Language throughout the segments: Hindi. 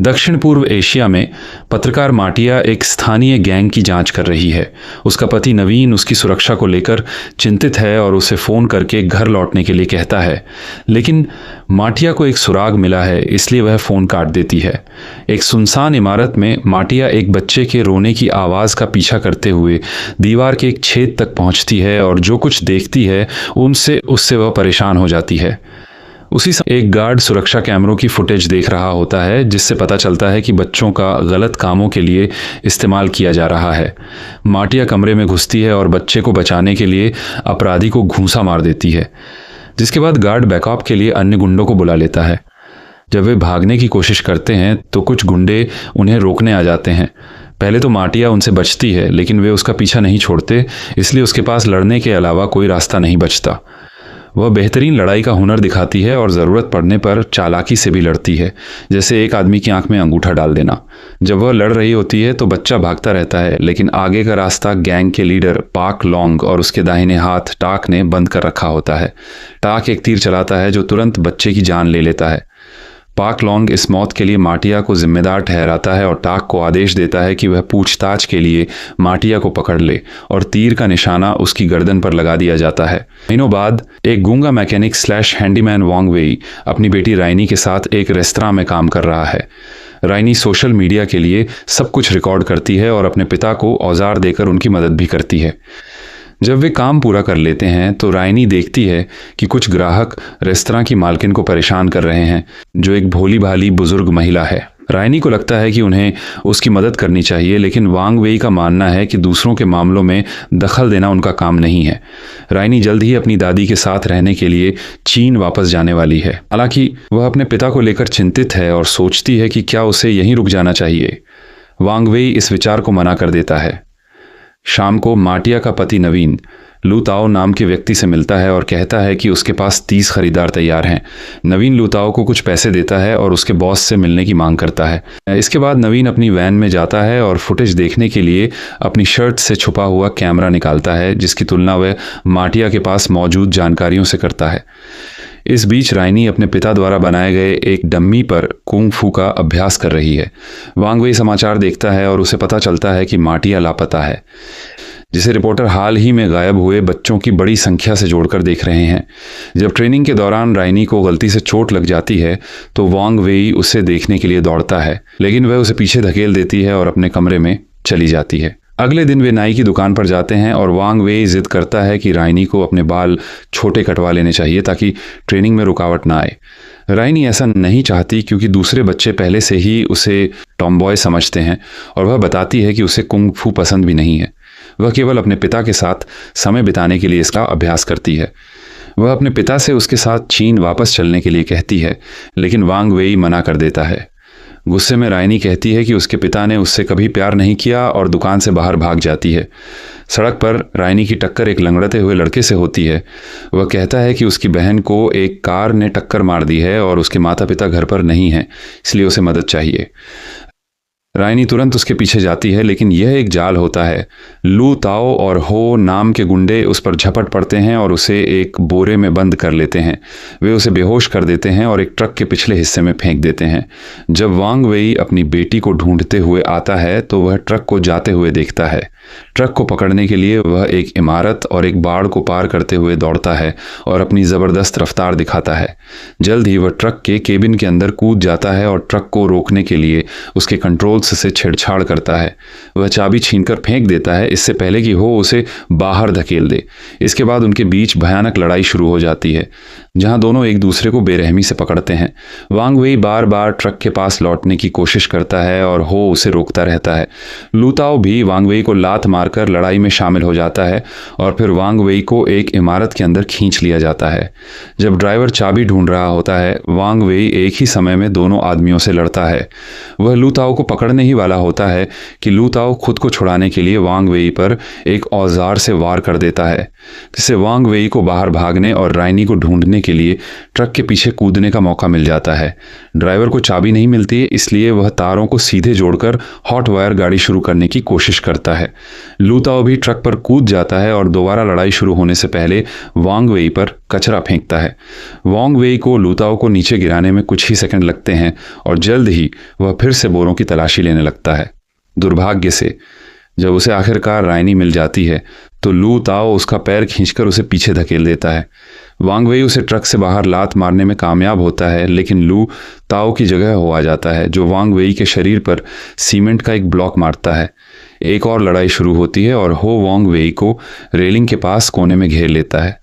दक्षिण पूर्व एशिया में पत्रकार माटिया एक स्थानीय गैंग की जांच कर रही है। उसका पति नवीन उसकी सुरक्षा को लेकर चिंतित है और उसे फ़ोन करके घर लौटने के लिए कहता है, लेकिन माटिया को एक सुराग मिला है, इसलिए वह फ़ोन काट देती है। एक सुनसान इमारत में माटिया एक बच्चे के रोने की आवाज़ का पीछा करते हुए दीवार के एक छेद तक पहुंचती है और जो कुछ देखती है उससे वह परेशान हो जाती है। उसी समय एक गार्ड सुरक्षा कैमरों की फुटेज देख रहा होता है, जिससे पता चलता है कि बच्चों का गलत कामों के लिए इस्तेमाल किया जा रहा है। माटिया कमरे में घुसती है और बच्चे को बचाने के लिए अपराधी को घूंसा मार देती है, जिसके बाद गार्ड बैकअप के लिए अन्य गुंडों को बुला लेता है। जब वे भागने की कोशिश करते हैं तो कुछ गुंडे उन्हें रोकने आ जाते हैं। पहले तो माटिया उनसे बचती है, लेकिन वे उसका पीछा नहीं छोड़ते, इसलिए उसके पास लड़ने के अलावा कोई रास्ता नहीं बचता। वह बेहतरीन लड़ाई का हुनर दिखाती है और ज़रूरत पड़ने पर चालाकी से भी लड़ती है, जैसे एक आदमी की आंख में अंगूठा डाल देना। जब वह लड़ रही होती है तो बच्चा भागता रहता है, लेकिन आगे का रास्ता गैंग के लीडर पाक लॉन्ग और उसके दाहिने हाथ टाक ने बंद कर रखा होता है। टाक एक तीर चलाता है जो तुरंत बच्चे की जान ले लेता है। पाक लॉन्ग इस मौत के लिए माटिया को जिम्मेदार ठहराता है और टाक को आदेश देता है कि वह पूछताछ के लिए माटिया को पकड़ ले, और तीर का निशाना उसकी गर्दन पर लगा दिया जाता है। महीनों बाद एक गूंगा मैकेनिक / हैंडीमैन वांग वेई अपनी बेटी राइनी के साथ एक रेस्तरां में काम कर रहा है। राइनी सोशल मीडिया के लिए सब कुछ रिकॉर्ड करती है और अपने पिता को औजार देकर उनकी मदद भी करती है। जब वे काम पूरा कर लेते हैं तो राइनी देखती है कि कुछ ग्राहक रेस्तरां की मालकिन को परेशान कर रहे हैं, जो एक भोली भाली बुजुर्ग महिला है। राइनी को लगता है कि उन्हें उसकी मदद करनी चाहिए, लेकिन वांग वेई का मानना है कि दूसरों के मामलों में दखल देना उनका काम नहीं है। राइनी जल्द ही अपनी दादी के साथ रहने के लिए चीन वापस जाने वाली है। हालांकि वह अपने पिता को लेकर चिंतित है और सोचती है कि क्या उसे यहीं रुक जाना चाहिए। वांग वेई इस विचार को मना कर देता है। शाम को माटिया का पति नवीन लू ताओ नाम के व्यक्ति से मिलता है और कहता है कि उसके पास 30 खरीदार तैयार हैं। नवीन लू ताओ को कुछ पैसे देता है और उसके बॉस से मिलने की मांग करता है। इसके बाद नवीन अपनी वैन में जाता है और फुटेज देखने के लिए अपनी शर्ट से छुपा हुआ कैमरा निकालता है, जिसकी तुलना वह माटिया के पास मौजूद जानकारियों से करता है। इस बीच राइनी अपने पिता द्वारा बनाए गए एक डम्मी पर कुंग फू का अभ्यास कर रही है। वांग वेई समाचार देखता है और उसे पता चलता है कि माटिया लापता है, जिसे रिपोर्टर हाल ही में गायब हुए बच्चों की बड़ी संख्या से जोड़कर देख रहे हैं। जब ट्रेनिंग के दौरान राइनी को गलती से चोट लग जाती है तो वांग वेई उसे देखने के लिए दौड़ता है, लेकिन वह उसे पीछे धकेल देती है और अपने कमरे में चली जाती है। अगले दिन वे नाई की दुकान पर जाते हैं और वांग वेई जिद करता है कि राइनी को अपने बाल छोटे कटवा लेने चाहिए ताकि ट्रेनिंग में रुकावट ना आए। राइनी ऐसा नहीं चाहती क्योंकि दूसरे बच्चे पहले से ही उसे टॉमबॉय समझते हैं और वह बताती है कि उसे कुंग फू पसंद भी नहीं है। वह केवल अपने पिता के साथ समय बिताने के लिए इसका अभ्यास करती है। वह अपने पिता से उसके साथ चीन वापस चलने के लिए कहती है, लेकिन वांग वेई मना कर देता है। गुस्से में राइनी कहती है कि उसके पिता ने उससे कभी प्यार नहीं किया और दुकान से बाहर भाग जाती है। सड़क पर राइनी की टक्कर एक लंगड़ते हुए लड़के से होती है। वह कहता है कि उसकी बहन को एक कार ने टक्कर मार दी है और उसके माता पिता घर पर नहीं हैं, इसलिए उसे मदद चाहिए। राइनी तुरंत उसके पीछे जाती है, लेकिन यह एक जाल होता है। लू ताओ और हो नाम के गुंडे उस पर झपट पड़ते हैं और उसे एक बोरे में बंद कर लेते हैं। वे उसे बेहोश कर देते हैं और एक ट्रक के पिछले हिस्से में फेंक देते हैं। जब वांग वेई अपनी बेटी को ढूंढते हुए आता है तो वह ट्रक को जाते हुए देखता है। ट्रक को पकड़ने के लिए वह एक इमारत और एक बाड़ को पार करते हुए दौड़ता है और अपनी ज़बरदस्त रफ्तार दिखाता है। जल्द ही वह ट्रक के केबिन के अंदर कूद जाता है और ट्रक को रोकने के लिए उसके कंट्रोल्स से छेड़छाड़ करता है। वह चाबी छीनकर फेंक देता है, इससे पहले कि हो उसे बाहर धकेल दे। इसके बाद उनके बीच भयानक लड़ाई शुरू हो जाती है, जहां दोनों एक दूसरे को बेरहमी से पकड़ते हैं। वांग वेई बार बार ट्रक के पास लौटने की कोशिश करता है और हो उसे रोकता रहता है। लू ताओ भी वांग वेई को लात मारकर लड़ाई में शामिल हो जाता है और फिर वांग वेई को एक इमारत के अंदर खींच लिया जाता है। जब ड्राइवर चाबी ढूंढ रहा होता है, वांग वेई एक ही समय में दोनों आदमियों से लड़ता है। वह लू ताओ को पकड़ने ही वाला होता है कि लू ताओ खुद को छुड़ाने के लिए वांग वेई पर एक औजार से वार कर देता है, जिससे वांग वेई को बाहर भागने और राइनी को ढूंढने के लिए ट्रक के पीछे कूदने का मौका मिल जाता है। ड्राइवर को चाबी नहीं मिलती, इसलिए वह तारों को सीधे जोड़कर हॉट वायर गाड़ी शुरू करने की कोशिश करता है। लू ताओ भी ट्रक पर कूद जाता है और दोबारा लड़ाई शुरू होने से पहले वांग वेई पर कचरा फेंकता है। वांग वेई को लू ताओ को नीचे गिराने में कुछ ही सेकंड लगते हैं और जल्द ही वह फिर से बोरों की तलाशी लेने लगता है। दुर्भाग्य से जब उसे आखिरकार रायनी मिल जाती है तो लू ताओ उसका पैर खींचकर उसे पीछे धकेल देता है। वांग वेई उसे ट्रक से बाहर लात मारने में कामयाब होता है, लेकिन लू ताओ की जगह हो आ जाता है जो वांग वेई के शरीर पर सीमेंट का एक ब्लॉक मारता है। एक और लड़ाई शुरू होती है और हो वांग वेई को रेलिंग के पास कोने में घेर लेता है।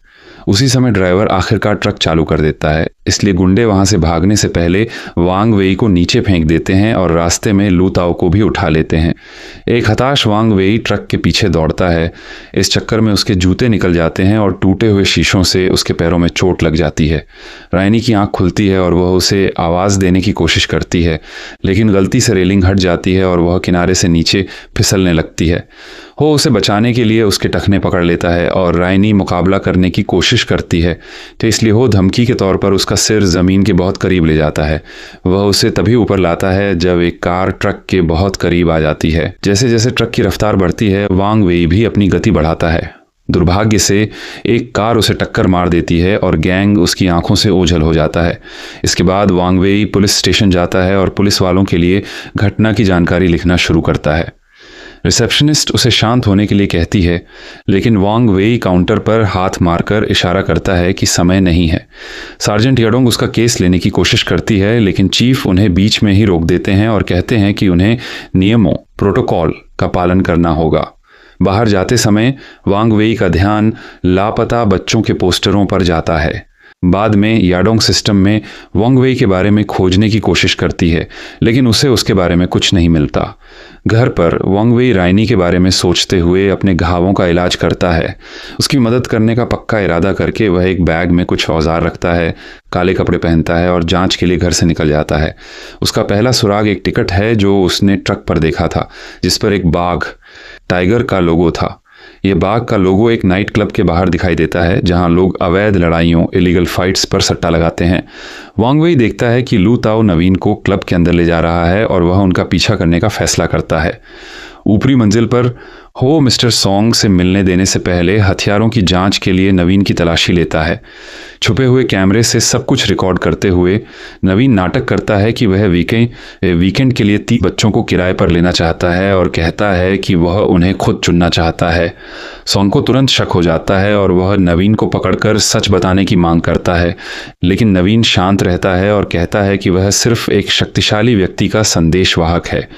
उसी समय ड्राइवर आखिरकार ट्रक चालू कर देता है, इसलिए गुंडे वहां से भागने से पहले वांग वेई को नीचे फेंक देते हैं और रास्ते में लू ताओ को भी उठा लेते हैं। एक हताश वांग वेई ट्रक के पीछे दौड़ता है। इस चक्कर में उसके जूते निकल जाते हैं और टूटे हुए शीशों से उसके पैरों में चोट लग जाती है। रायनी की आंख खुलती है और वह उसे आवाज़ देने की कोशिश करती है, लेकिन गलती से रेलिंग हट जाती है और वह किनारे से नीचे फिसलने लगती है। हो उसे बचाने के लिए उसके टखने पकड़ लेता है और रायनी मुकाबला करने की कोशिश करती है, तो इसलिए हो धमकी के तौर पर उसका सिर ज़मीन के बहुत करीब ले जाता है। वह उसे तभी ऊपर लाता है जब एक कार ट्रक के बहुत करीब आ जाती है। जैसे जैसे ट्रक की रफ्तार बढ़ती है वांग वेई भी अपनी गति बढ़ाता है। दुर्भाग्य से एक कार उसे टक्कर मार देती है और गैंग उसकी आंखों से ओझल हो जाता है। इसके बाद वांग वेई पुलिस स्टेशन जाता है और पुलिस वालों के लिए घटना की जानकारी लिखना शुरू करता है। रिसेप्शनिस्ट उसे शांत होने के लिए कहती है, लेकिन वांग वेई काउंटर पर हाथ मारकर इशारा करता है कि समय नहीं है। सार्जेंट याडोंग उसका केस लेने की कोशिश करती है, लेकिन चीफ उन्हें बीच में ही रोक देते हैं और कहते हैं कि उन्हें नियमों प्रोटोकॉल का पालन करना होगा। बाहर जाते समय वांग वेई का ध्यान लापता बच्चों के पोस्टरों पर जाता है। बाद में याडोंग सिस्टम में वांग वेई के बारे में खोजने की कोशिश करती है, लेकिन उसे उसके बारे में कुछ नहीं मिलता। घर पर वांग वेई रायनी के बारे में सोचते हुए अपने घावों का इलाज करता है। उसकी मदद करने का पक्का इरादा करके वह एक बैग में कुछ औजार रखता है, काले कपड़े पहनता है और जांच के लिए घर से निकल जाता है। उसका पहला सुराग एक टिकट है जो उसने ट्रक पर देखा था, जिस पर एक बाघ टाइगर का लोगो था। ये बाघ का लोगो एक नाइट क्लब के बाहर दिखाई देता है जहां लोग अवैध लड़ाइयों इलीगल फाइट्स पर सट्टा लगाते हैं। वांग वेई देखता है कि लू ताओ नवीन को क्लब के अंदर ले जा रहा है और वह उनका पीछा करने का फैसला करता है। ऊपरी मंजिल पर हो मिस्टर सॉन्ग से मिलने देने से पहले हथियारों की जांच के लिए नवीन की तलाशी लेता है। छुपे हुए कैमरे से सब कुछ रिकॉर्ड करते हुए नवीन नाटक करता है कि वह वीकेंड के लिए 3 बच्चों को किराए पर लेना चाहता है और कहता है कि वह उन्हें खुद चुनना चाहता है। सॉन्ग को तुरंत शक हो जाता है और वह नवीन को पकड़कर सच बताने की मांग करता है, लेकिन नवीन शांत रहता है और कहता है कि वह सिर्फ एक शक्तिशाली व्यक्ति का संदेशवाहक है।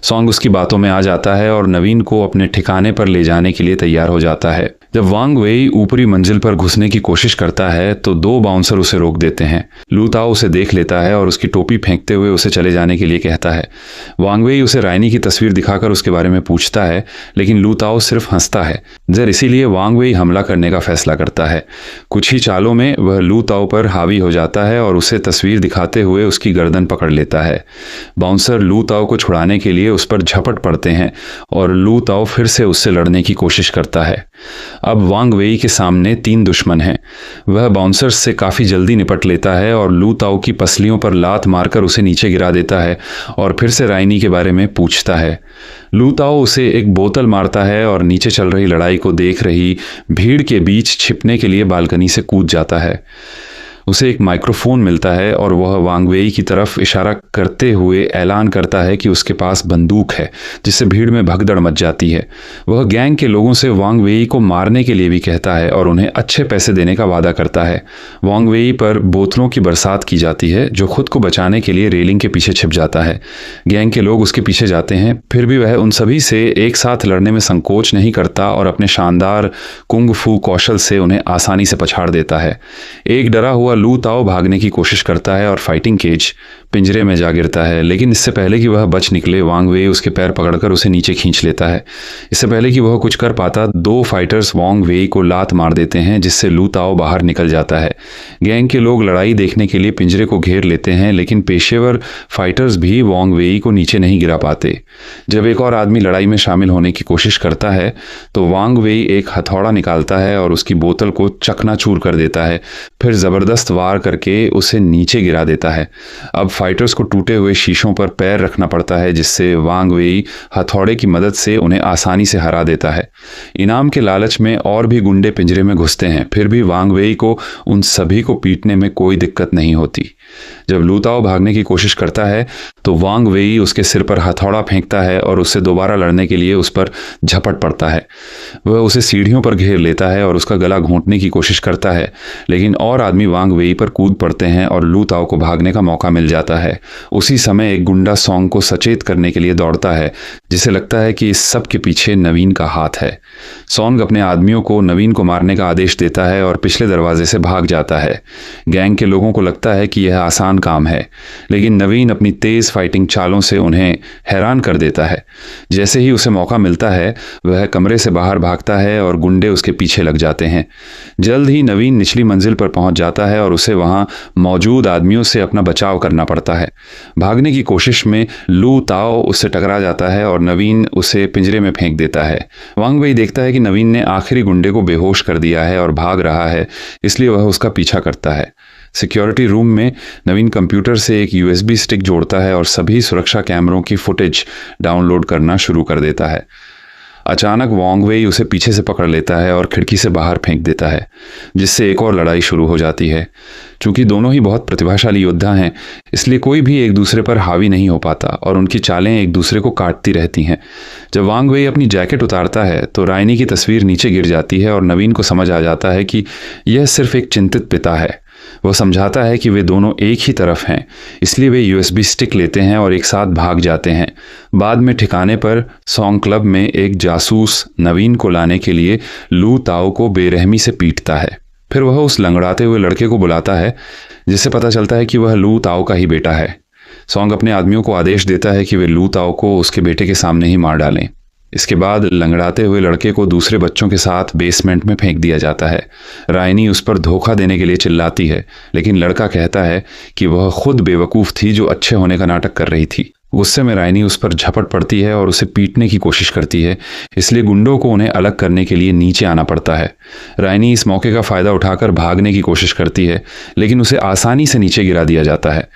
सॉन्ग उसकी बातों में आ जाता है और नवीन को अपने ठिकाने पर ले जाने के लिए तैयार हो जाता है। जब वांग वेई ऊपरी मंजिल पर घुसने की कोशिश करता है तो 2 बाउंसर उसे रोक देते हैं। लू ताओ उसे देख लेता है और उसकी टोपी फेंकते हुए उसे चले जाने के लिए कहता है। वांग वेई उसे रायनी की तस्वीर दिखाकर उसके बारे में पूछता है, लेकिन लू ताओ सिर्फ हंसता है। जर इसीलिए वांग वेई हमला करने का फैसला करता है। कुछ ही चालों में वह लू ताओ पर हावी हो जाता है और उसे तस्वीर दिखाते हुए उसकी गर्दन पकड़ लेता है। बाउंसर लू ताओ को छुड़ाने के लिए उस पर झपट पड़ते हैं और लू ताओ फिर से उससे लड़ने की कोशिश करता है। अब वांग वेई के सामने 3 दुश्मन हैं। वह बाउंसर्स से काफ़ी जल्दी निपट लेता है और लू ताओ की पसलियों पर लात मारकर उसे नीचे गिरा देता है और फिर से रायनी के बारे में पूछता है। लू ताओ उसे एक बोतल मारता है और नीचे चल रही लड़ाई को देख रही भीड़ के बीच छिपने के लिए बालकनी से कूद जाता है। उसे एक माइक्रोफोन मिलता है और वह वांग वेई की तरफ इशारा करते हुए ऐलान करता है कि उसके पास बंदूक है, जिससे भीड़ में भगदड़ मच जाती है। वह गैंग के लोगों से वांग वेई को मारने के लिए भी कहता है और उन्हें अच्छे पैसे देने का वादा करता है। वांग वेई पर बोतलों की बरसात की जाती है, जो खुद को बचाने के लिए रेलिंग के पीछे छिप जाता है। गैंग के लोग उसके पीछे जाते हैं, फिर भी वह उन सभी से एक साथ लड़ने में संकोच नहीं करता और अपने शानदार कुंग फू कौशल से उन्हें आसानी से पछाड़ देता है। एक डरा हुआ लू ताओ भागने की कोशिश करता है और फाइटिंग केज पिंजरे में जा गिरता है, लेकिन इससे पहले कि वह बच निकले वांग वेई उसके पैर पकड़कर उसे नीचे खींच लेता है। इससे पहले कि वह कुछ कर पाता 2 फाइटर्स वांग वेई को लात मार देते हैं, जिससे लू ताओ बाहर निकल जाता है। गैंग के लोग लड़ाई देखने के लिए पिंजरे को घेर लेते हैं, लेकिन पेशेवर फाइटर्स भी वांग वेई को नीचे नहीं गिरा पाते। जब एक और आदमी लड़ाई में शामिल होने की कोशिश करता है तो वांग वेई एक हथौड़ा निकालता है और उसकी बोतल को चकनाचूर कर देता है, फिर जबरदस्त वार करके उसे नीचे गिरा देता है। अब फाइटर्स को टूटे हुए शीशों पर पैर रखना पड़ता है, जिससे वांग वेई हथौड़े की मदद से उन्हें आसानी से हरा देता है। इनाम के लालच में और भी गुंडे पिंजरे में घुसते हैं, फिर भी वांग वेई को उन सभी को पीटने में कोई दिक्कत नहीं होती। जब लू ताओ भागने की कोशिश करता है तो वांग वेई उसके सिर पर हथौड़ा फेंकता है और उससे दोबारा लड़ने के लिए उस पर झपट पड़ता है। वह उसे सीढ़ियों पर घेर लेता है और उसका गला घोंटने की कोशिश करता है, लेकिन और आदमी वांग वेई पर कूद पड़ते हैं और लू ताओ को भागने का मौका मिल जाता है। उसी समय एक गुंडा सॉन्ग को सचेत करने के लिए दौड़ता है, जिसे लगता है कि इस सब के पीछे नवीन का हाथ है। सॉन्ग अपने आदमियों को नवीन को मारने का आदेश देता है और पिछले दरवाजे से भाग जाता है। गैंग के लोगों को लगता है कि यह आसान काम है, लेकिन नवीन अपनी तेज फाइटिंग चालों से उन्हें हैरान कर देता है। जैसे ही उसे मौका मिलता है वह कमरे से बाहर भागता है और गुंडे उसके पीछे लग जाते हैं। जल्द ही नवीन निचली मंजिल पर पहुंच जाता है और उसे वहां मौजूद आदमियों से अपना बचाव करना पड़ता है। भागने की कोशिश में लू ताओ उससे टकरा जाता है और नवीन उसे पिंजरे में फेंक देता है। वांग वेई देखता है कि नवीन ने आखिरी गुंडे को बेहोश कर दिया है और भाग रहा है, इसलिए वह उसका पीछा करता है। सिक्योरिटी रूम में नवीन कंप्यूटर से एक यूएसबी स्टिक जोड़ता है और सभी सुरक्षा कैमरों की फुटेज डाउनलोड करना शुरू कर देता है। अचानक वांग वेई उसे पीछे से पकड़ लेता है और खिड़की से बाहर फेंक देता है, जिससे एक और लड़ाई शुरू हो जाती है। चूंकि दोनों ही बहुत प्रतिभाशाली योद्धा हैं, इसलिए कोई भी एक दूसरे पर हावी नहीं हो पाता और उनकी चालें एक दूसरे को काटती रहती हैं। जब वांग वेई अपनी जैकेट उतारता है तो रायनी की तस्वीर नीचे गिर जाती है और नवीन को समझ आ जाता है कि यह सिर्फ एक चिंतित पिता है। वह समझाता है कि वे दोनों एक ही तरफ हैं, इसलिए वे यूएसबी स्टिक लेते हैं और एक साथ भाग जाते हैं। बाद में ठिकाने पर सॉन्ग क्लब में एक जासूस नवीन को लाने के लिए लू ताओ को बेरहमी से पीटता है। फिर वह उस लंगड़ाते हुए लड़के को बुलाता है, जिससे पता चलता है कि वह लू ताओ का ही बेटा है। सॉन्ग अपने आदमियों को आदेश देता है कि वे लू ताओ को उसके बेटे के सामने ही मार डालें। इसके बाद लंगड़ाते हुए लड़के को दूसरे बच्चों के साथ बेसमेंट में फेंक दिया जाता है। रायनी उस पर धोखा देने के लिए चिल्लाती है, लेकिन लड़का कहता है कि वह खुद बेवकूफ़ थी जो अच्छे होने का नाटक कर रही थी। गुस्से में रायनी उस पर झपट पड़ती है और उसे पीटने की कोशिश करती है, इसलिए गुंडों को उन्हें अलग करने के लिए नीचे आना पड़ता है। रायनी इस मौके का फ़ायदा उठाकर भागने की कोशिश करती है, लेकिन उसे आसानी से नीचे गिरा दिया जाता है।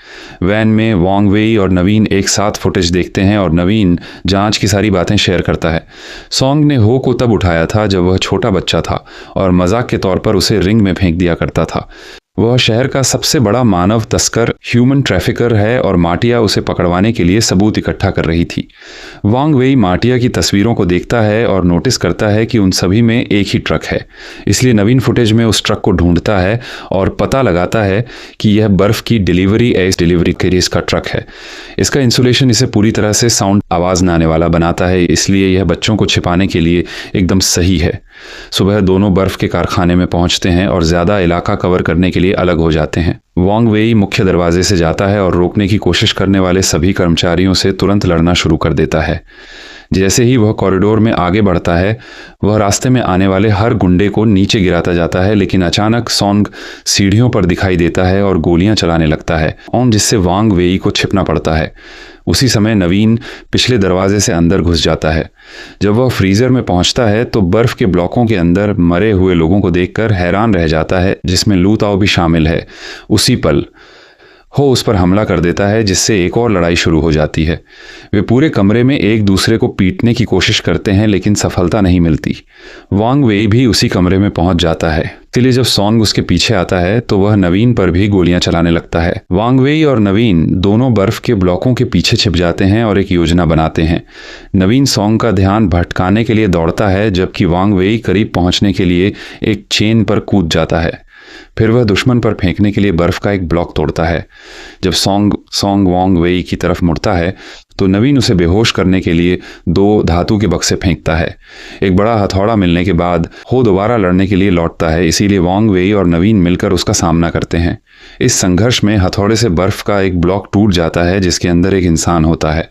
वैन में वांग वेई और नवीन एक साथ फुटेज देखते हैं और नवीन जांच की सारी बातें शेयर करता है। सॉन्ग ने हो को तब उठाया था जब वह छोटा बच्चा था और मजाक के तौर पर उसे रिंग में फेंक दिया करता था। वह शहर का सबसे बड़ा मानव तस्कर ह्यूमन ट्रैफिकर है और माटिया उसे पकड़वाने के लिए सबूत इकट्ठा कर रही थी। वांग वेई माटिया की तस्वीरों को देखता है और नोटिस करता है कि उन सभी में एक ही ट्रक है, इसलिए नवीन फुटेज में उस ट्रक को ढूंढता है और पता लगाता है कि यह बर्फ की डिलीवरी के रेस का ट्रक है। इसका इंसुलेशन इसे पूरी तरह से साउंड आवाज़ न आने वाला बनाता है, इसलिए यह बच्चों को छिपाने के लिए एकदम सही है। सुबह दोनों बर्फ के कारखाने में पहुंचते हैं और ज़्यादा इलाका कवर करने के लिए अलग हो जाते हैं। वांग वेई मुख्य दरवाजे से जाता है और रोकने की कोशिश करने वाले सभी कर्मचारियों से तुरंत लड़ना शुरू कर देता है। जैसे ही वह कॉरिडोर में आगे बढ़ता है, वह रास्ते में आने वाले हर गुंडे को नीचे गिराता जाता है, लेकिन अचानक सॉन्ग सीढ़ियों पर दिखाई देता है और गोलियां चलाने लगता है, जिससे वांग वेई को छिपना पड़ता है। उसी समय नवीन पिछले दरवाजे से अंदर घुस जाता है। जब वह फ्रीजर में पहुंचता है तो बर्फ के ब्लॉकों के अंदर मरे हुए लोगों को देखकर हैरान रह जाता है, जिसमें लू ताओ भी शामिल है। उसी पल हो उस पर हमला कर देता है, जिससे एक और लड़ाई शुरू हो जाती है। वे पूरे कमरे में एक दूसरे को पीटने की कोशिश करते हैं, लेकिन सफलता नहीं मिलती। वांग वेई भी उसी कमरे में पहुंच जाता है, इसलिए जब सॉन्ग उसके पीछे आता है तो वह नवीन पर भी गोलियां चलाने लगता है। वांग वेई और नवीन दोनों बर्फ के ब्लॉकों के पीछे छिप जाते हैं और एक योजना बनाते हैं। नवीन सॉन्ग का ध्यान भटकाने के लिए दौड़ता है, जबकि वांग वेई करीब पहुंचने के लिए एक चेन पर कूद जाता है। फिर वह दुश्मन पर फेंकने के लिए बर्फ का एक ब्लॉक तोड़ता है। जब सॉन्ग वांग वेई की तरफ मुड़ता है तो नवीन उसे बेहोश करने के लिए 2 धातु के बक्से फेंकता है। एक बड़ा हथौड़ा मिलने के बाद हो दोबारा लड़ने के लिए लौटता है, इसीलिए वांग वेई और नवीन मिलकर उसका सामना करते हैं। इस संघर्ष में हथौड़े से बर्फ का एक ब्लॉक टूट जाता है, जिसके अंदर एक इंसान होता है।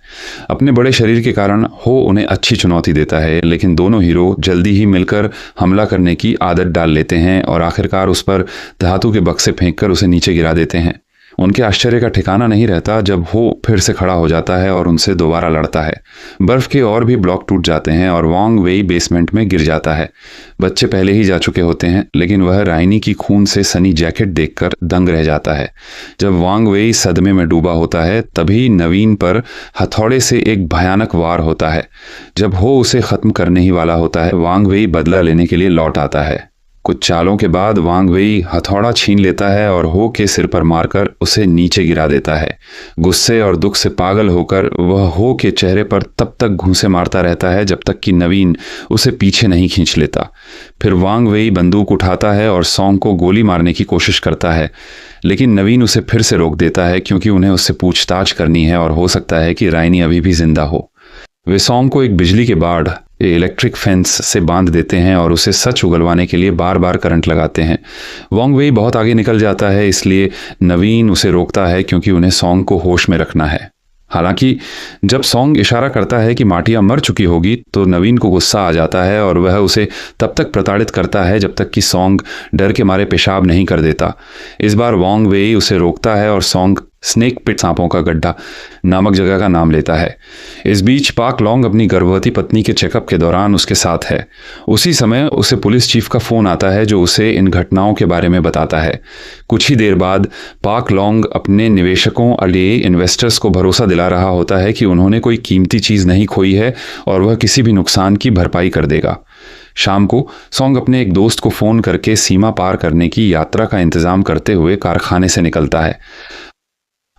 अपने बड़े शरीर के कारण हो उन्हें अच्छी चुनौती देता है, लेकिन दोनों हीरो जल्दी ही मिलकर हमला करने की आदत डाल लेते हैं और आखिरकार उस पर धातु के बक्से फेंककर उसे नीचे गिरा देते हैं। उनके आश्चर्य का ठिकाना नहीं रहता जब हो फिर से खड़ा हो जाता है और उनसे दोबारा लड़ता है। बर्फ के और भी ब्लॉक टूट जाते हैं और वांग वेई बेसमेंट में गिर जाता है। बच्चे पहले ही जा चुके होते हैं, लेकिन वह राइनी की खून से सनी जैकेट देखकर दंग रह जाता है। जब वांग वेई सदमे में डूबा होता है, तभी नवीन पर हथौड़े से एक भयानक वार होता है। जब हो उसे खत्म करने ही वाला होता है, वांग वेई बदला लेने के लिए लौट आता है। कुछ चालों के बाद वांग वेई हथौड़ा छीन लेता है और हो के सिर पर मारकर उसे नीचे गिरा देता है। गुस्से और दुख से पागल होकर वह हो के चेहरे पर तब तक घूंसे मारता रहता है जब तक कि नवीन उसे पीछे नहीं खींच लेता। फिर वांग वेई बंदूक उठाता है और सॉन्ग को गोली मारने की कोशिश करता है, लेकिन नवीन उसे फिर से रोक देता है क्योंकि उन्हें उससे पूछताछ करनी है और हो सकता है कि राइनी अभी भी जिंदा हो। वे सॉन्ग को एक बिजली के बाड़ इलेक्ट्रिक फेंस से बांध देते हैं और उसे सच उगलवाने के लिए बार बार करंट लगाते हैं। वांग वेई बहुत आगे निकल जाता है, इसलिए नवीन उसे रोकता है क्योंकि उन्हें सॉन्ग को होश में रखना है। हालांकि जब सॉन्ग इशारा करता है कि माटिया मर चुकी होगी तो नवीन को गुस्सा आ जाता है और वह उसे तब तक प्रताड़ित करता है जब तक कि सॉन्ग डर के मारे पेशाब नहीं कर देता। इस बार वांग वेई उसे रोकता है और सॉन्ग स्नेक पिट, सांपों का गड्ढा नामक जगह का नाम लेता है। इस बीच पाक लॉन्ग अपनी गर्भवती पत्नी के चेकअप के दौरान उसके साथ है। उसी समय उसे पुलिस चीफ का फोन आता है जो उसे इन घटनाओं के बारे में बताता है। कुछ ही देर बाद पाक लॉन्ग अपने निवेशकों लिए इन्वेस्टर्स को भरोसा दिला रहा होता है कि उन्होंने कोई कीमती चीज़ नहीं खोई है और वह किसी भी नुकसान की भरपाई कर देगा। शाम को सॉन्ग अपने एक दोस्त को फ़ोन करके सीमा पार करने की यात्रा का इंतज़ाम करते हुए कारखाने से निकलता है।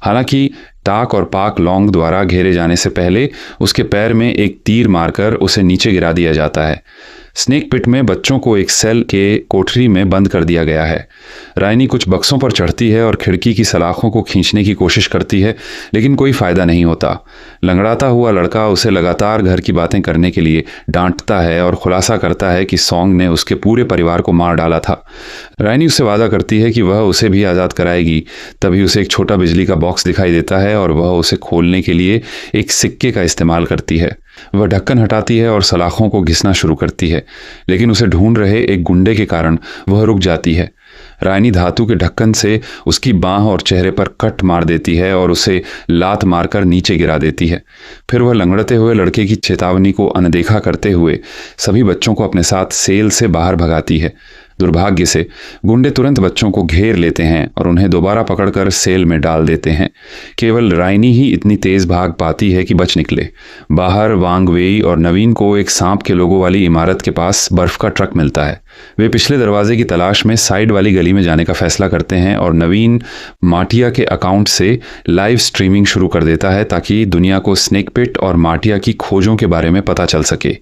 हालांकि टाक और पाक लॉन्ग द्वारा घेरे जाने से पहले उसके पैर में एक तीर मारकर उसे नीचे गिरा दिया जाता है। स्नेक पिट में बच्चों को एक सेल के कोठरी में बंद कर दिया गया है। राइनी कुछ बक्सों पर चढ़ती है और खिड़की की सलाखों को खींचने की कोशिश करती है, लेकिन कोई फायदा नहीं होता। लंगड़ाता हुआ लड़का उसे लगातार घर की बातें करने के लिए डांटता है और खुलासा करता है कि सॉन्ग ने उसके पूरे परिवार को मार डाला था। राइनी उससे वादा करती है कि वह उसे भी आज़ाद कराएगी। तभी उसे एक छोटा बिजली का बॉक्स दिखाई देता है और वह उसे खोलने के लिए एक सिक्के का इस्तेमाल करती है। वह ढक्कन हटाती है और सलाखों को घिसना शुरू करती है, लेकिन उसे ढूंढ रहे एक गुंडे के कारण वह रुक जाती है। रानी धातु के ढक्कन से उसकी बांह और चेहरे पर कट मार देती है और उसे लात मारकर नीचे गिरा देती है। फिर वह लंगड़ते हुए लड़के की चेतावनी को अनदेखा करते हुए सभी बच्चों को अपने साथ सेल से बाहर भगाती है। दुर्भाग्य से गुंडे तुरंत बच्चों को घेर लेते हैं और उन्हें दोबारा पकड़कर सेल में डाल देते हैं। केवल राइनी ही इतनी तेज भाग पाती है कि बच निकले। बाहर वांग वेई और नवीन को एक सांप के लोगों वाली इमारत के पास बर्फ का ट्रक मिलता है। वे पिछले दरवाजे की तलाश में साइड वाली गली में जाने का फैसला करते हैं और नवीन माटिया के अकाउंट से लाइव स्ट्रीमिंग शुरू कर देता है ताकि दुनिया को स्नेक पिट और माटिया की खोजों के बारे में पता चल सके।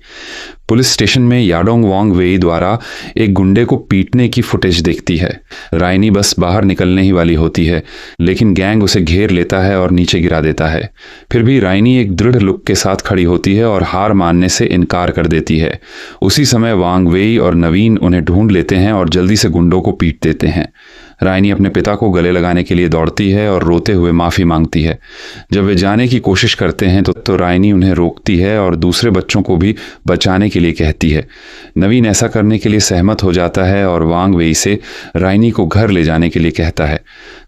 पुलिस स्टेशन में याडोंग वांग वेई द्वारा एक गुंडे को पीटने की फुटेज देखती है। राइनी बस बाहर निकलने ही वाली होती है, लेकिन गैंग उसे घेर लेता है और नीचे गिरा देता है। फिर भी राइनी एक दृढ़ लुक के साथ खड़ी होती है और हार मानने से इनकार कर देती है। उसी समय वांग वेई और नवीन उन्हें ढूंढ लेते हैं और जल्दी से गुंडों को पीट देते हैं। राइनी अपने पिता को गले लगाने के लिए दौड़ती है और रोते हुए माफ़ी मांगती है। जब वे जाने की कोशिश करते हैं तो राइनी उन्हें रोकती है और दूसरे बच्चों को भी बचाने के लिए कहती है। नवीन ऐसा करने के लिए सहमत हो जाता है और वांग वेई से राइनी को घर ले जाने के लिए कहता है।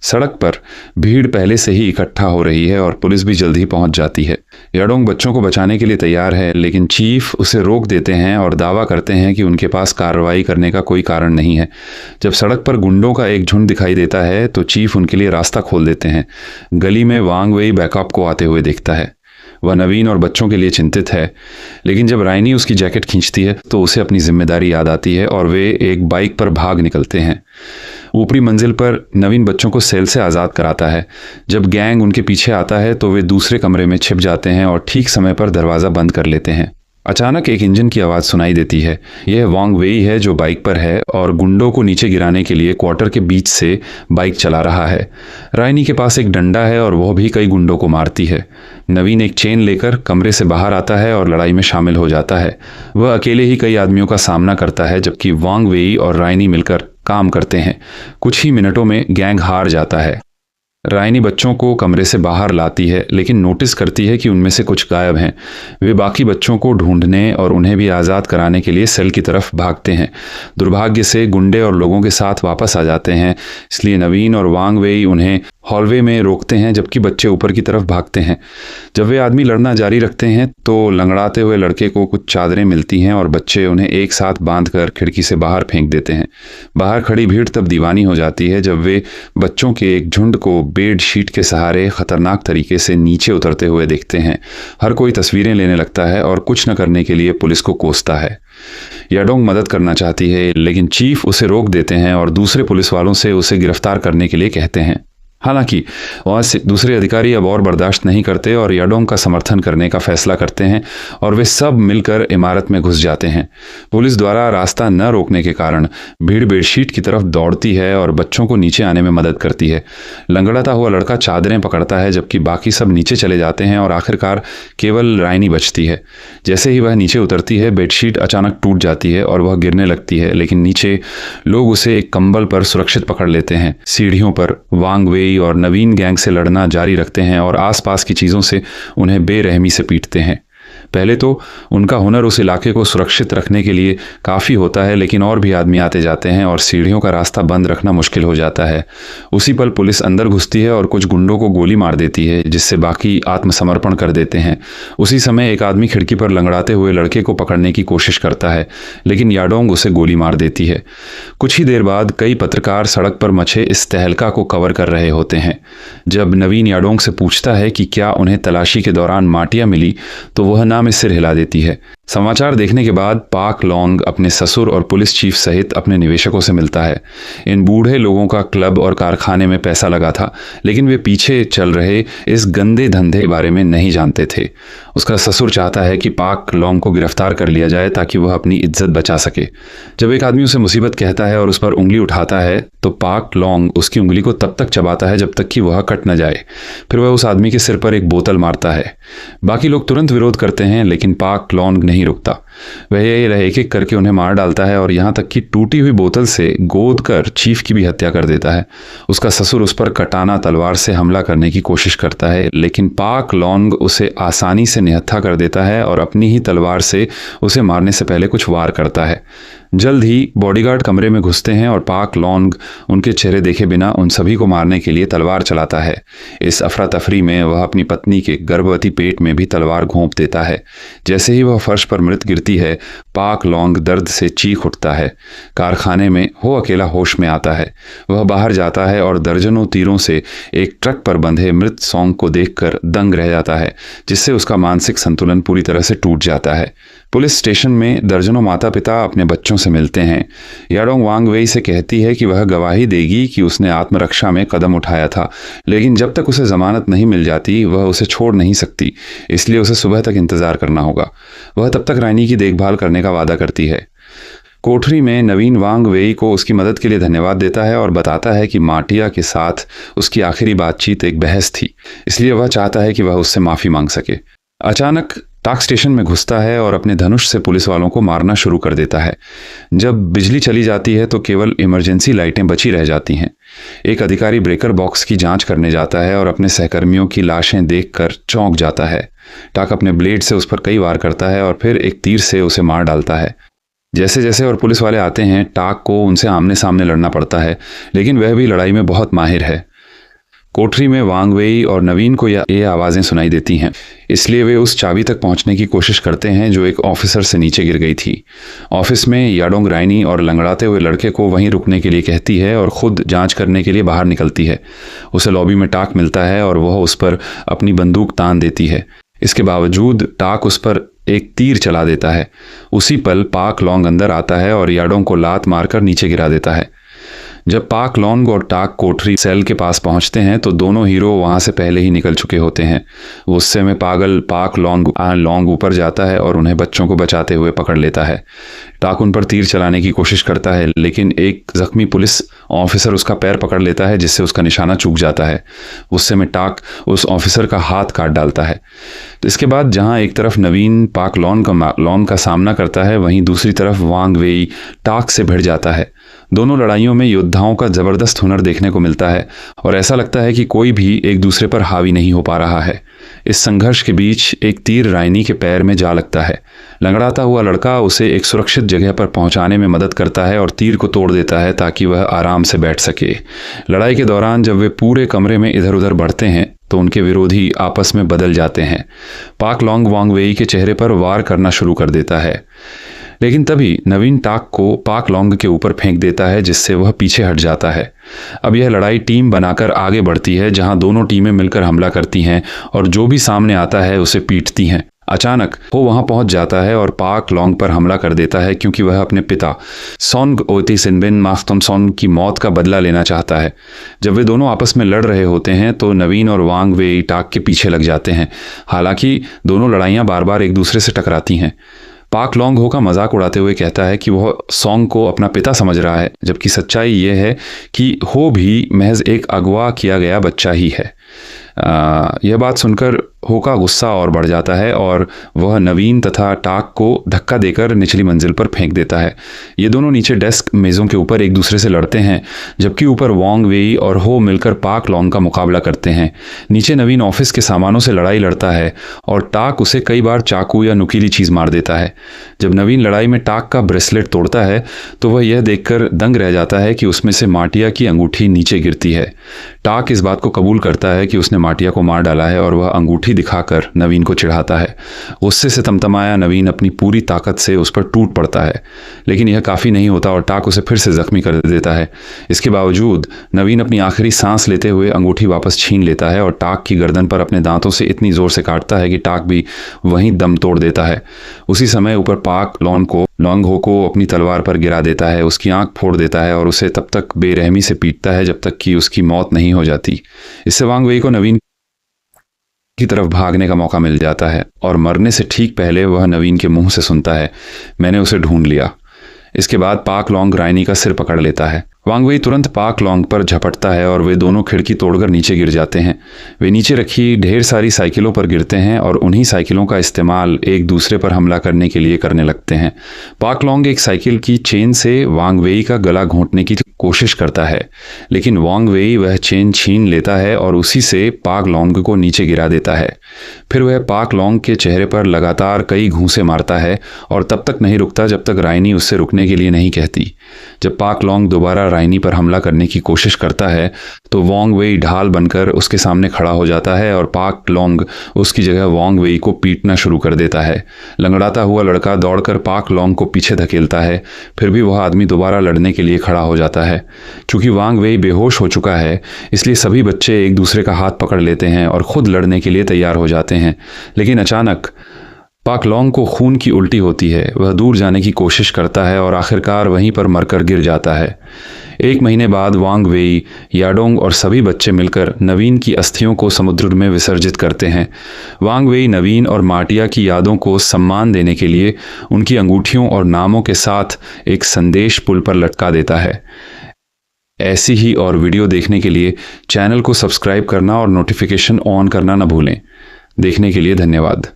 सड़क पर भीड़ पहले से ही इकट्ठा हो रही है और पुलिस भी जल्द ही पहुंच जाती है। याडोंग बच्चों को बचाने के लिए तैयार है, लेकिन चीफ उसे रोक देते हैं और दावा करते हैं कि उनके पास कार्रवाई करने का कोई कारण नहीं है। जब सड़क पर गुंडों का एक झुंड दिखाई देता है तो चीफ उनके लिए रास्ता खोल देते हैं। गली में वांग वेई बैकअप को आते हुए देखता है। वह नवीन और बच्चों के लिए चिंतित है, लेकिन जब राइनी उसकी जैकेट खींचती है तो उसे अपनी जिम्मेदारी याद आती है और वे एक बाइक पर भाग निकलते हैं। ऊपरी मंजिल पर नवीन बच्चों को सेल से आज़ाद कराता है। जब गैंग उनके पीछे आता है तो वे दूसरे कमरे में छिप जाते हैं और ठीक समय पर दरवाज़ा बंद कर लेते हैं। अचानक एक इंजन की आवाज़ सुनाई देती है। यह वांग वेई है जो बाइक पर है और गुंडों को नीचे गिराने के लिए क्वार्टर के बीच से बाइक चला रहा है। राइनी के पास एक डंडा है और वह भी कई गुंडों को मारती है। नवीन एक चेन लेकर कमरे से बाहर आता है और लड़ाई में शामिल हो जाता है। वह अकेले ही कई आदमियों का सामना करता है, जबकि वांग वेई और राइनी मिलकर काम करते हैं। कुछ ही मिनटों में गैंग हार जाता है। रायनी बच्चों को कमरे से बाहर लाती है, लेकिन नोटिस करती है कि उनमें से कुछ गायब हैं। वे बाकी बच्चों को ढूंढने और उन्हें भी आज़ाद कराने के लिए सेल की तरफ भागते हैं। दुर्भाग्य से गुंडे और लोगों के साथ वापस आ जाते हैं, इसलिए नवीन और वांग वेई उन्हें हॉलवे में रोकते हैं, जबकि बच्चे ऊपर की तरफ भागते हैं। जब वे आदमी लड़ना जारी रखते हैं तो लंगड़ाते हुए लड़के को कुछ चादरें मिलती हैं और बच्चे उन्हें एक साथ बांधकर खिड़की से बाहर फेंक देते हैं। बाहर खड़ी भीड़ तब दीवानी हो जाती है जब वे बच्चों के एक झुंड को बेड शीट के सहारे खतरनाक तरीके से नीचे उतरते हुए देखते हैं। हर कोई तस्वीरें लेने लगता है और कुछ न करने के लिए पुलिस को कोसता है। याडोंग मदद करना चाहती है, लेकिन चीफ उसे रोक देते हैं और दूसरे पुलिस वालों से उसे गिरफ्तार करने के लिए कहते हैं। हालांकि वहाँ से दूसरे अधिकारी अब और बर्दाश्त नहीं करते और याडोंग का समर्थन करने का फैसला करते हैं और वे सब मिलकर इमारत में घुस जाते हैं। पुलिस द्वारा रास्ता न रोकने के कारण भीड़ बेडशीट की तरफ दौड़ती है और बच्चों को नीचे आने में मदद करती है। लंगड़ाता हुआ लड़का चादरें पकड़ता है, जबकि बाकी सब नीचे चले जाते हैं और आखिरकार केवल रायनी बचती है। जैसे ही वह नीचे उतरती है, बेडशीट अचानक टूट जाती है और वह गिरने लगती है, लेकिन नीचे लोग उसे एक कंबल पर सुरक्षित पकड़ लेते हैं। सीढ़ियों पर वांग वेई और नवीन गैंग से लड़ना जारी रखते हैं और आसपास की चीज़ों से उन्हें बेरहमी से पीटते हैं। पहले तो उनका हुनर उस इलाके को सुरक्षित रखने के लिए काफ़ी होता है, लेकिन और भी आदमी आते जाते हैं और सीढ़ियों का रास्ता बंद रखना मुश्किल हो जाता है। उसी पल पुलिस अंदर घुसती है और कुछ गुंडों को गोली मार देती है, जिससे बाकी आत्मसमर्पण कर देते हैं। उसी समय एक आदमी खिड़की पर लंगड़ाते हुए लड़के को पकड़ने की कोशिश करता है, लेकिन याडोंग उसे गोली मार देती है। कुछ ही देर बाद कई पत्रकार सड़क पर मचे इस तहलका को कवर कर रहे होते हैं। जब नवीन याडोंग से पूछता है कि क्या उन्हें तलाशी के दौरान माटिया मिली, तो वह ना में सिर हिला देती है। समाचार देखने के बाद पाक लॉन्ग अपने ससुर और पुलिस चीफ सहित अपने निवेशकों से मिलता है। इन बूढ़े लोगों का क्लब और कारखाने में पैसा लगा था, लेकिन वे पीछे चल रहे इस गंदे धंधे के बारे में नहीं जानते थे। उसका ससुर चाहता है कि पाक लॉन्ग को गिरफ्तार कर लिया जाए ताकि वह अपनी इज्जत बचा सके। जब एक आदमी उसे मुसीबत कहता है और उस पर उंगली उठाता है, तो पाक लॉन्ग उसकी उंगली को तब तक चबाता है जब तक कि वह कट न जाए। फिर वह उस आदमी के सिर पर एक बोतल मारता है। बाकी लोग तुरंत विरोध करते हैं, लेकिन पाक लॉन्ग नहीं रुकता। वह एक एक करके उन्हें मार डालता है और यहाँ तक कि टूटी हुई बोतल से गोद कर चीफ की भी हत्या कर देता है। उसका ससुर उस पर कटाना तलवार से हमला करने की कोशिश करता है, लेकिन पाक लॉन्ग उसे आसानी से निहत्था कर देता है और अपनी ही तलवार से उसे मारने से पहले कुछ वार करता है। जल्द ही बॉडीगार्ड कमरे में घुसते हैं और पाक लॉन्ग उनके चेहरे देखे बिना उन सभी को मारने के लिए तलवार चलाता है। इस अफरा तफरी में वह अपनी पत्नी के गर्भवती पेट में भी तलवार घोंप देता है। जैसे ही वह फर्श पर मृत गिरती है, पाक लॉन्ग दर्द से चीख उठता है। कारखाने में वो अकेला होश में आता है। वह बाहर जाता है और दर्जनों तीरों से एक ट्रक पर बंधे मृत सॉन्ग को देखकर दंग रह जाता है, जिससे उसका मानसिक संतुलन पूरी तरह से टूट जाता है। पुलिस स्टेशन में दर्जनों माता पिता अपने बच्चों से मिलते हैं। याडोंग वांग वेई से कहती है कि वह गवाही देगी कि उसने आत्मरक्षा में कदम उठाया था, लेकिन जब तक उसे जमानत नहीं मिल जाती वह उसे छोड़ नहीं सकती, इसलिए उसे सुबह तक इंतजार करना होगा। वह तब तक रानी की देखभाल करने का वादा करती है। कोठरी में नवीन वांग वेई को उसकी मदद के लिए धन्यवाद देता है और बताता है कि माटिया के साथ उसकी आखिरी बातचीत एक बहस थी, इसलिए वह चाहता है कि वह उससे माफ़ी मांग सके। अचानक टाक स्टेशन में घुसता है और अपने धनुष से पुलिस वालों को मारना शुरू कर देता है। जब बिजली चली जाती है तो केवल इमरजेंसी लाइटें बची रह जाती हैं। एक अधिकारी ब्रेकर बॉक्स की जांच करने जाता है और अपने सहकर्मियों की लाशें देखकर चौंक जाता है। टाक अपने ब्लेड से उस पर कई वार करता है और फिर एक तीर से उसे मार डालता है। जैसे जैसे और पुलिस वाले आते हैं, टाक को उनसे आमने सामने लड़ना पड़ता है, लेकिन वह भी लड़ाई में बहुत माहिर है। कोठरी में वांग वेई और नवीन को ये आवाज़ें सुनाई देती हैं, इसलिए वे उस चाबी तक पहुंचने की कोशिश करते हैं जो एक ऑफिसर से नीचे गिर गई थी। ऑफिस में याडोंग रायनी और लंगड़ाते हुए लड़के को वहीं रुकने के लिए कहती है और खुद जांच करने के लिए बाहर निकलती है। उसे लॉबी में टाक मिलता है और वह उस पर अपनी बंदूक तान देती है। इसके बावजूद टाक उस पर एक तीर चला देता है। उसी पल पाक लॉन्ग अंदर आता है और याडोंग को लात मारकर नीचे गिरा देता है। जब पाक लॉन्ग और टाक कोठरी सेल के पास पहुंचते हैं तो दोनों हीरो वहां से पहले ही निकल चुके होते हैं। गुस्से में पागल पाक लॉन्ग ऊपर जाता है और उन्हें बच्चों को बचाते हुए पकड़ लेता है। टाक उन पर तीर चलाने की कोशिश करता है, लेकिन एक जख्मी पुलिस ऑफिसर उसका पैर पकड़ लेता है जिससे उसका निशाना चूक जाता है। गुस्से में टाक उस ऑफिसर का हाथ काट डालता है। तो इसके बाद जहां एक तरफ नवीन पाक लॉन का सामना करता है, वहीं दूसरी तरफ वांग वेई टाक से भिड़ जाता है। दोनों लड़ाइयों में योद्धाओं का ज़बरदस्त हुनर देखने को मिलता है और ऐसा लगता है कि कोई भी एक दूसरे पर हावी नहीं हो पा रहा है। इस संघर्ष के बीच एक तीर रायनी के पैर में जा लगता है। लंगड़ाता हुआ लड़का उसे एक सुरक्षित जगह पर पहुंचाने में मदद करता है और तीर को तोड़ देता है ताकि वह आराम से बैठ सके। लड़ाई के दौरान जब वे पूरे कमरे में इधर उधर बढ़ते हैं तो उनके विरोधी आपस में बदल जाते हैं। पाक लॉन्ग वांग वेई के चेहरे पर वार करना शुरू कर देता है, लेकिन तभी नवीन टाक को पाक लॉन्ग के ऊपर फेंक देता है जिससे वह पीछे हट जाता है। अब यह लड़ाई टीम बनाकर आगे बढ़ती है, जहां दोनों टीमें मिलकर हमला करती हैं और जो भी सामने आता है उसे पीटती हैं। अचानक वो वहां पहुंच जाता है और पाक लॉन्ग पर हमला कर देता है क्योंकि वह अपने पिता सोंग ओती सिनबिन माख्तुमसोन की मौत का बदला लेना चाहता है। जब वे दोनों आपस में लड़ रहे होते हैं तो नवीन और वांग वेई टाक के पीछे लग जाते हैं। हालांकि दोनों लड़ाइयां बार बार एक दूसरे से टकराती हैं। पाक लॉन्ग हो का मजाक उड़ाते हुए कहता है कि वह सोंग को अपना पिता समझ रहा है, जबकि सच्चाई यह है कि हो भी महज एक अगवा किया गया बच्चा ही है। यह बात सुनकर हो का गुस्सा और बढ़ जाता है और वह नवीन तथा टाक को धक्का देकर निचली मंजिल पर फेंक देता है। ये दोनों नीचे डेस्क मेज़ों के ऊपर एक दूसरे से लड़ते हैं, जबकि ऊपर वांग वेई और हो मिलकर पाक लॉन्ग का मुकाबला करते हैं। नीचे नवीन ऑफिस के सामानों से लड़ाई लड़ता है और टाक उसे कई बार चाकू या नुकीली चीज़ मार देता है। जब नवीन लड़ाई में टाक का ब्रेसलेट तोड़ता है तो वह यह देखकर दंग रह जाता है कि उसमें से माटिया की अंगूठी नीचे गिरती है। टाक इस बात को कबूल करता है कि उसने माटिया को मार डाला है और वह अंगूठी दिखाकर नवीन को चिढ़ाता है। गुस्से से तमतमाया नवीन अपनी पूरी ताकत से उस पर टूट पड़ता है, लेकिन यह काफ़ी नहीं होता और टाक उसे फिर से जख्मी कर देता है। इसके बावजूद नवीन अपनी आखिरी सांस लेते हुए अंगूठी वापस छीन लेता है और टाक की गर्दन पर अपने दांतों से इतनी जोर से काटता है कि टाक भी वहीं दम तोड़ देता है। उसी समय ऊपर पाक लॉन्ग हो को अपनी तलवार पर गिरा देता है, उसकी आंख फोड़ देता है और उसे तब तक बेरहमी से पीटता है जब तक कि उसकी मौत नहीं हो जाती। इससे वांग वेई को नवीन की तरफ भागने का मौका मिल जाता है और मरने से ठीक पहले वह नवीन के मुंह से सुनता है, मैंने उसे ढूंढ लिया। इसके बाद पाक लॉन्ग रायनी का सिर पकड़ लेता है। वांग वेई तुरंत पाक लॉन्ग पर झपटता है और वे दोनों खिड़की तोड़कर नीचे गिर जाते हैं। वे नीचे रखी ढेर सारी साइकिलों पर गिरते हैं और उन्हीं साइकिलों का इस्तेमाल एक दूसरे पर हमला करने के लिए करने लगते हैं। पाक लॉन्ग एक साइकिल की चेन से वांग वेई का गला घोंटने की कोशिश करता है, लेकिन वांग वेई वह चेन छीन लेता है और उसी से पाक लॉन्ग को नीचे गिरा देता है। फिर वह पाक लॉन्ग के चेहरे पर लगातार कई घूंसे मारता है और तब तक नहीं रुकता जब तक रायनी उससे रुकने के लिए नहीं कहती। जब पाक लॉन्ग दोबारा रायनी पर हमला करने की कोशिश करता है तो वांग वेई ढाल बनकर उसके सामने खड़ा हो जाता है और पाक लॉन्ग उसकी जगह वांग वेई को पीटना शुरू कर देता है। लंगड़ाता हुआ लड़का दौड़कर पाक लॉन्ग को पीछे धकेलता है, फिर भी वह आदमी दोबारा लड़ने के लिए खड़ा हो जाता है। चूंकि वांग वेई बेहोश हो चुका है, इसलिए सभी बच्चे एक दूसरे का हाथ पकड़ लेते हैं और खुद लड़ने के लिए तैयार हो जाते हैं। लेकिन अचानक पाक लॉन्ग को खून की उल्टी होती है। वह दूर जाने की कोशिश करता है और आखिरकार वहीं पर मरकर गिर जाता है। 1 महीने बाद वांग वेई, याडोंग और सभी बच्चे मिलकर नवीन की अस्थियों को समुद्र में विसर्जित करते हैं। वांग वेई नवीन और माटिया की यादों को सम्मान देने के लिए उनकी अंगूठियों और नामों के साथ एक संदेश पुल पर लटका देता है। ऐसी ही और वीडियो देखने के लिए चैनल को सब्सक्राइब करना और नोटिफिकेशन ऑन करना न भूलें। देखने के लिए धन्यवाद।